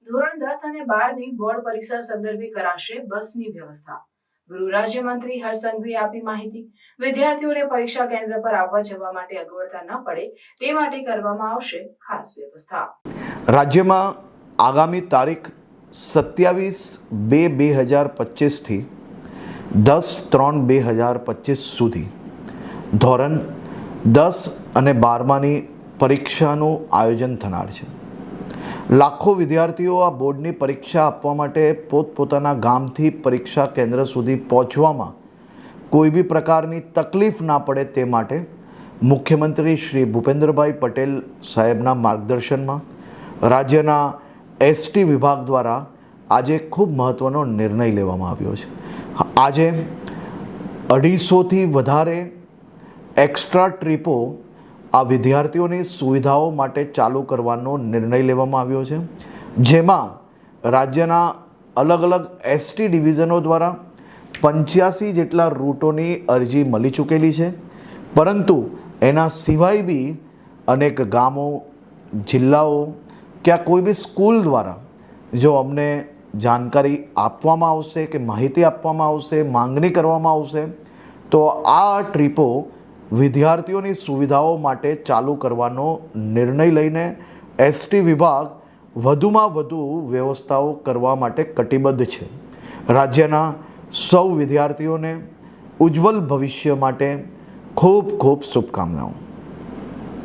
ધોરણ 10 અને 12ની બોર્ડ પરીક્ષા સંદર્ભે કરાશે બસની વ્યવસ્થા. ગૃહ રાજ્યમંત્રી હર્ષ સંઘવીએ આપી માહિતી. વિદ્યાર્થીઓને પરીક્ષા કેન્દ્ર પર આવવા જવા માટે અગવડતા ન પડે તે માટે કરવામાં આવશે ખાસ વ્યવસ્થા. રાજ્યમાં આગામી તારીખ 27/2/2025 થી 10/3/2025 સુધી ધોરણ 10 અને 12માની પરીક્ષાનું આયોજન થનાર છે. લાખો વિદ્યાર્થીઓ આ બોર્ડની પરીક્ષા આપવા માટે પોતપોતાના ગામથી પરીક્ષા કેન્દ્ર સુધી પહોંચવામાં કોઈ બી પ્રકારની તકલીફ ના પડે તે માટે મુખ્યમંત્રી શ્રી ભૂપેન્દ્રભાઈ પટેલ સાહેબના માર્ગદર્શનમાં રાજ્યના એસટી વિભાગ દ્વારા આજે ખૂબ મહત્ત્વનો નિર્ણય લેવામાં આવ્યો છે. આજે 250થી વધારે એક્સ્ટ્રા ટ્રીપો આ વિદ્યાર્થીઓની સુવિધાઓ માટે ચાલુ કરવાનો નિર્ણય લેવામાં આવ્યો છે, જેમાં રાજ્યના અલગ અલગ એસટી ડિવિઝનો દ્વારા 85 જેટલા રૂટોની અરજી મળી ચૂકેલી છે. પરંતુ એના સિવાય બી અનેક ગામો, જિલ્લાઓ કે કોઈ બી સ્કૂલ દ્વારા જો અમને જાણકારી આપવામાં આવશે કે માહિતી આપવામાં આવશે, માંગણી કરવામાં આવશે, તો આ ટ્રીપો વિદ્યાર્થીઓની સુવિધાઓ માટે ચાલુ કરવાનો નિર્ણય લઈને એસટી વિભાગ વધુમાં વધુ વ્યવસ્થાઓ કરવા માટે કટિબદ્ધ છે. રાજ્યના સૌ વિદ્યાર્થીઓને ઉજ્જવલ ભવિષ્ય માટે ખૂબ ખૂબ શુભકામનાઓ.